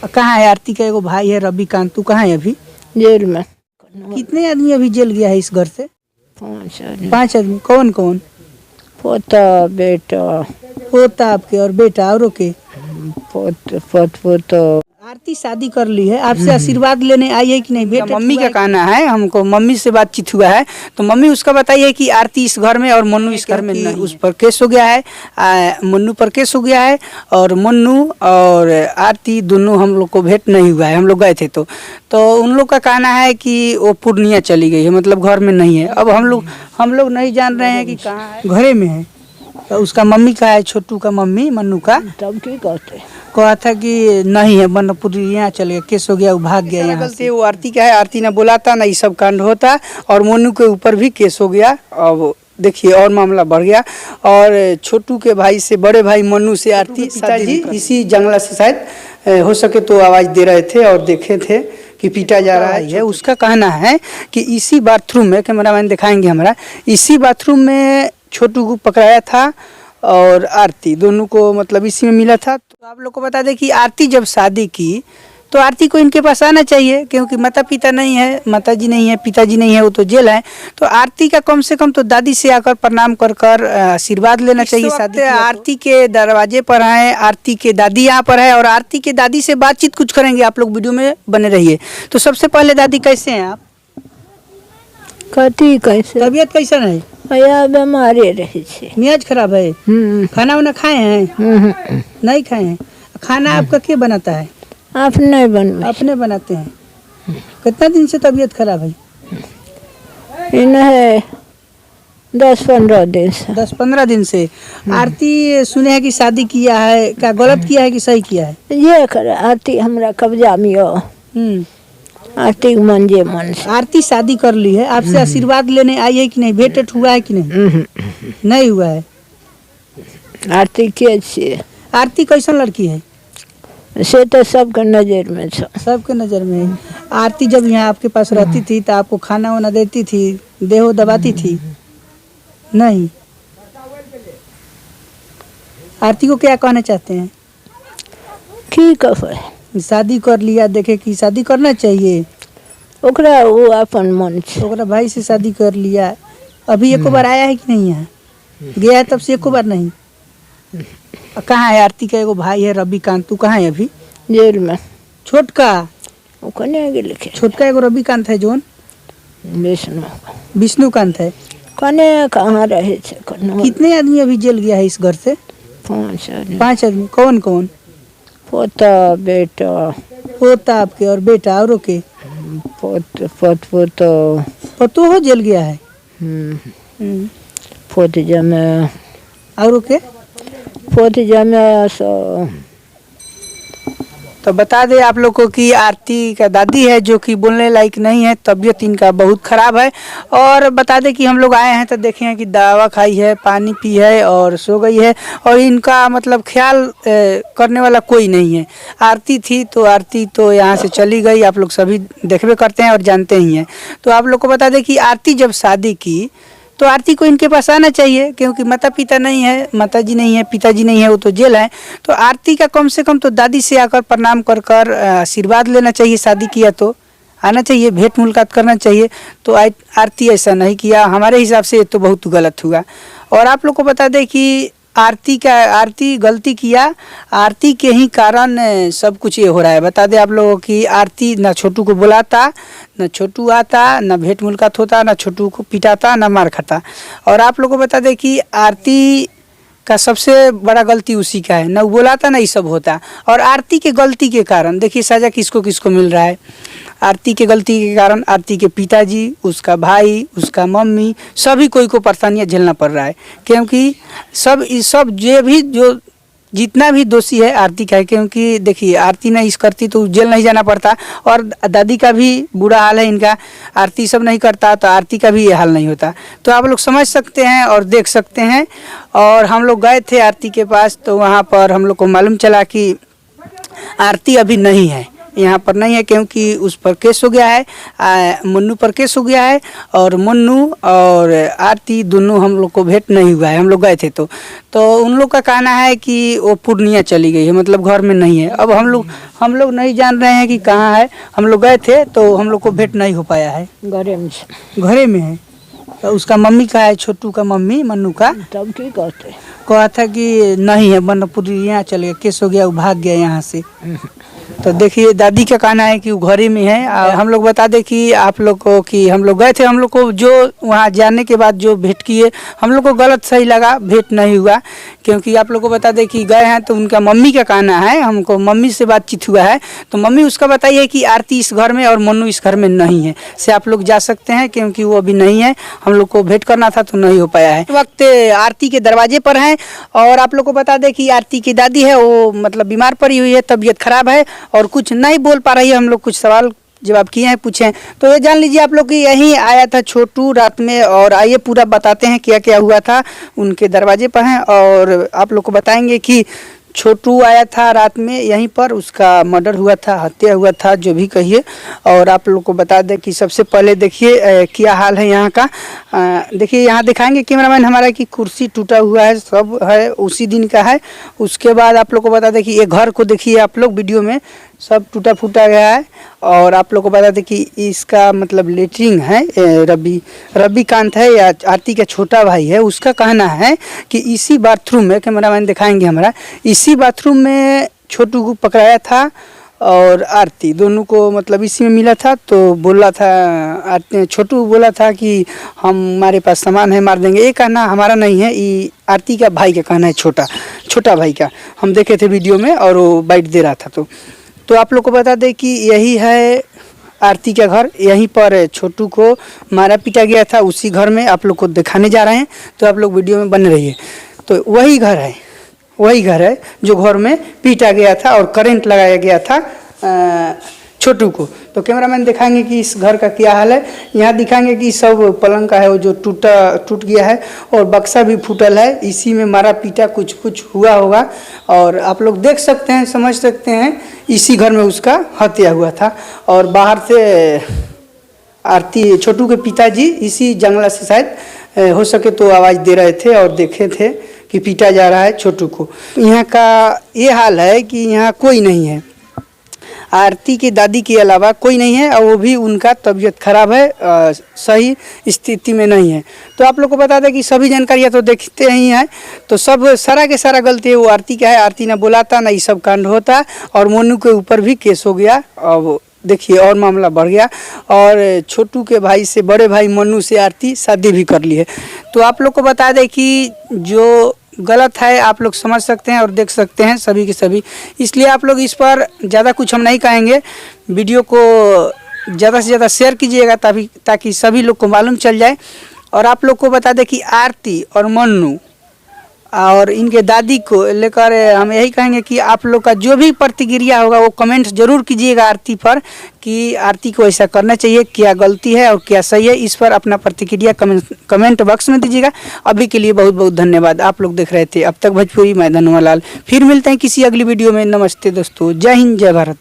कहाँ है आरती का एगो भाई है रविकांत, तू कहाँ है अभी? जेल में। कितने आदमी अभी जेल गया है इस घर से? 5 आदमी। 5 आदमी। कौन कौन? पोता बेटा। पोता आपके और बेटा और के? पोता। आरती शादी कर ली है, आपसे आशीर्वाद लेने आई है कि नहीं? बेटा मम्मी का कहना है, हमको मम्मी से बातचीत हुआ है तो मम्मी उसका बताइए कि आरती इस घर में और मन्नू इस घर में नहीं, उस पर केस हो गया है, मन्नू पर केस हो गया है और मन्नू और आरती दोनों हम लोग को भेंट नहीं हुआ है। हम लोग गए थे तो उन लोग का कहना है कि वो पूर्णिया चली गई है, मतलब घर में नहीं है। अब हम लोग नहीं जान रहे हैं कि कहाँ है, घरे में है। तो उसका मम्मी का है, छोटू का मम्मी मन्नू का, तब की कहते कहा था कि नहीं है, बनपुरी यहाँ चले गया, केस हो गया, वो भाग गया यहाँ से। वो आरती का है, आरती ने बोला था ना ये सब कांड होता और मोनू के ऊपर भी केस हो गया। अब देखिए और मामला बढ़ गया और छोटू के भाई से, बड़े भाई मन्नू से आरती पिताजी इसी जंगला से शायद हो सके तो आवाज़ दे रहे थे और देखे थे कि पीटा जा रहा है। उसका कहना है कि इसी बाथरूम में, कैमरामैन दिखाएंगे हमारा, इसी बाथरूम में छोटू को पकड़ाया था और आरती दोनों को मतलब इसी में मिला था। तो आप लोग को बता दें कि आरती जब शादी की तो आरती को इनके पास आना चाहिए, क्योंकि माता पिता नहीं है, माताजी नहीं है, पिताजी नहीं है, वो तो जेल है। तो आरती का कम से कम तो दादी से आकर प्रणाम कर आशीर्वाद लेना चाहिए। शादी आरती के दरवाजे पर आए, आरती के दादी यहाँ पर है और आरती के दादी से बातचीत कुछ करेंगे, आप लोग वीडियो में बने रहिए। तो सबसे पहले दादी कैसे हैं आप? कथी कैसे? तबीयत कैसन है? भैया बीमारी रही छे, मियाज खराब है। खाना वाना खाए हैं? नहीं खाए हैं। खाना आपका क्या बनाता है? अपने अपने बनाते हैं। कितना दिन से तबीयत खराब है? इन्हें 10-15 दिन से। 10-15 दिन से। आरती सुने है कि शादी किया है, क्या गलत किया है कि सही किया है? ये करे आरती हमरा कब्जा में हो। आरती मन जे मन से। आरती शादी कर ली है, आपसे आशीर्वाद लेने आई है कि नहीं? भेंट हुआ है कि नहीं? नहीं हुआ है। आरती के छे? आरती कैसन लड़की है? से तो सबके नजर में छ। सबके नजर में है। आरती जब यहाँ आपके पास रहती थी तो आपको खाना वाना देती थी, देहो दबाती थी? नहीं। आरती को क्या कहना चाहते हैं? ठीक है, शादी कर लिया, देखे कि शादी करना चाहिए ओकरा, वो अपन मन से। ओकरा भाई से शादी कर लिया। अभी एको बार आया है कि नहीं? यहाँ गया है तब से एको बार नहीं। कहाँ है आरती का एगो भाई है रविकांत, तू कहाँ है अभी? जेल में। छोटका वो कने गेल के? छोटका एगो रविकांत है जोन विष्णुकांत है। कने कहाँ रहे छे? कितने आदमी अभी जेल गया है इस घर से? 5 आदमी। 5 आदमी। कौन कौन? पोता बेटा। पोता आपके और बेटा और के? पतो हो जेल गया है। पोत जमे और के? पोत जमे सो। तो बता दे आप लोग को कि आरती का दादी है जो कि बोलने लायक नहीं है, तबीयत इनका बहुत ख़राब है। और बता दे कि हम लोग आए हैं तो देखे हैं कि दवा खाई है, पानी पी है और सो गई है और इनका मतलब ख्याल करने वाला कोई नहीं है। आरती थी तो आरती तो यहाँ से चली गई, आप लोग सभी देखबे करते हैं और जानते ही हैं। तो आप लोग को बता दें कि आरती जब शादी की तो आरती को इनके पास आना चाहिए, क्योंकि माता पिता नहीं है, माताजी नहीं है, पिताजी नहीं है, वो तो जेल है। तो आरती का कम से कम तो दादी से आकर प्रणाम कर आशीर्वाद लेना चाहिए। शादी किया तो आना चाहिए, भेंट मुलाकात करना चाहिए। तो आरती ऐसा नहीं किया, हमारे हिसाब से ये तो बहुत गलत हुआ। और आप लोग को बता दें कि आरती गलती किया, आरती के ही कारण सब कुछ ये हो रहा है। बता दें आप लोगों की आरती ना छोटू को बुलाता, ना छोटू आता, ना भेंट मुलाकात होता, ना छोटू को पिटाता, ना मार खाता। और आप लोगों को बता दें कि आरती का सबसे बड़ा गलती उसी का है, ना वो बोलाता ना ये सब होता। और आरती के गलती के कारण देखिए सजा किसको किसको मिल रहा है। आरती के गलती के कारण आरती के पिताजी, उसका भाई, उसका मम्मी, सभी कोई को परेशानियाँ झेलना पड़ रहा है, क्योंकि सब जो जितना भी दोषी है आरती का है। क्योंकि देखिए आरती नहीं इस करती तो जेल नहीं जाना पड़ता। और दादी का भी बुरा हाल है इनका, आरती सब नहीं करता तो आरती का भी ये हाल नहीं होता। तो आप लोग समझ सकते हैं और देख सकते हैं। और हम लोग गए थे आरती के पास तो वहाँ पर हम लोग को मालूम चला कि आरती अभी नहीं है, यहाँ पर नहीं है, क्योंकि उस पर केस हो गया है, मन्नू पर केस हो गया है। और मन्नू और आरती दोनों हम लोग को भेंट नहीं हुआ है, हम लोग गए थे तो उन लोग का कहना है कि वो पूर्णिया चली गई है, मतलब घर में नहीं है। अब हम लोग नहीं जान रहे हैं कि कहाँ है। हम लोग गए थे तो हम लोग को भेंट नहीं हो पाया है। घरे में है। तो उसका मम्मी का है, छोटू का मम्मी मन्नू का, तब की कहते कहा था कि नहीं है, वरना पूर्णिया चले गया, केस हो गया, वो भाग गया यहाँ से। तो देखिए दादी का कहना है कि वो घरे में है। और हम लोग बता दें कि आप लोग को कि हम लोग गए थे, हम लोग को जो वहाँ जाने के बाद जो भेंट किए हम लोग को गलत सही लगा, भेंट नहीं हुआ। क्योंकि आप लोग को बता दें कि गए हैं तो उनका मम्मी का कहना है, हमको मम्मी से बातचीत हुआ है तो मम्मी उसका बताई है कि आरती इस घर में और मन्नू इस घर में नहीं है, से आप लोग जा सकते हैं, क्योंकि वो अभी नहीं है। हम लोग को भेंट करना था तो नहीं हो पाया है। इस वक्त आरती के दरवाजे पर हैं और आप लोग को बता दें कि आरती की दादी है वो मतलब बीमार पड़ी हुई है, तबीयत खराब है और कुछ नहीं बोल पा रही है। हम लोग कुछ सवाल जवाब किए हैं, पूछे हैं, तो ये जान लीजिए आप लोग कि यहीं आया था छोटू रात में। और आइए पूरा बताते हैं क्या क्या हुआ था, उनके दरवाजे पर हैं और आप लोग को बताएंगे कि छोटू आया था रात में यहीं पर, उसका मर्डर हुआ था, हत्या हुआ था, जो भी कहिए। और आप लोग को बता दें कि सबसे पहले देखिए क्या हाल है यहाँ का। देखिए यहाँ दिखाएंगे कैमरामैन हमारा कि कुर्सी टूटा हुआ है, सब है उसी दिन का है। उसके बाद आप लोग को बता दें कि ये घर को देखिए आप लोग वीडियो में, सब टूटा फूटा गया है। और आप लोग को बता दें कि इसका मतलब लेटरिन है, रविकांत है या आरती का छोटा भाई है, उसका कहना है कि इसी बाथरूम में, कैमरामैन दिखाएंगे हमारा, इसी बाथरूम में छोटू को पकड़ाया था और आरती दोनों को मतलब इसी में मिला था। तो बोला था छोटू बोला था कि हमारे पास सामान है, मार देंगे। ये कहना हमारा नहीं है, ये आरती का भाई का कहना है, छोटा भाई का। हम देखे थे वीडियो में और वो बाइट दे रहा था। तो आप लोग को बता दें कि यही है आरती का घर, यहीं पर छोटू को मारा पीटा गया था, उसी घर में आप लोग को दिखाने जा रहे हैं। तो आप लोग वीडियो में बन रहिए। तो वही घर है जो घर में पीटा गया था और करंट लगाया गया था छोटू को। तो कैमरामैन दिखाएंगे कि इस घर का क्या हाल है। यहाँ दिखाएंगे कि सब पलंग का है वो जो टूट गया है और बक्सा भी फूटल है, इसी में मारा पीटा कुछ हुआ होगा। और आप लोग देख सकते हैं, समझ सकते हैं, इसी घर में उसका हत्या हुआ था। और बाहर से आरती छोटू के पिताजी इसी जंगला से शायद हो सके तो आवाज़ दे रहे थे और देखे थे कि पीटा जा रहा है छोटू को। यहाँ का ये हाल है कि यहाँ कोई नहीं है, आरती की दादी के अलावा कोई नहीं है और वो भी उनका तबीयत खराब है, सही स्थिति में नहीं है। तो आप लोग को बता दें कि सभी जानकारियाँ तो देखते ही हैं। तो सब सारा के सारा गलती है वो आरती का है, आरती ने बोला था ना, ये सब कांड होता और मोनू के ऊपर भी केस हो गया। अब देखिए और मामला बढ़ गया और छोटू के भाई से, बड़े भाई मन्नू से आरती शादी भी कर ली है। तो आप लोग को बता दें कि जो गलत है आप लोग समझ सकते हैं और देख सकते हैं सभी के सभी, इसलिए आप लोग इस पर ज़्यादा कुछ हम नहीं कहेंगे। वीडियो को ज़्यादा से ज़्यादा शेयर कीजिएगा ताकि सभी लोग को मालूम चल जाए। और आप लोग को बता दें कि आरती और मन्नू और इनके दादी को लेकर हम यही कहेंगे कि आप लोग का जो भी प्रतिक्रिया होगा वो कमेंट जरूर कीजिएगा आरती पर, कि आरती को ऐसा करना चाहिए, क्या गलती है और क्या सही है। इस पर अपना प्रतिक्रिया कमेंट बॉक्स में दीजिएगा। अभी के लिए बहुत बहुत धन्यवाद। आप लोग देख रहे थे अब तक भोजपुरी, मैं धनुआ लाल। फिर मिलते हैं किसी अगली वीडियो में। नमस्ते दोस्तों, जय हिंद, जय भारत।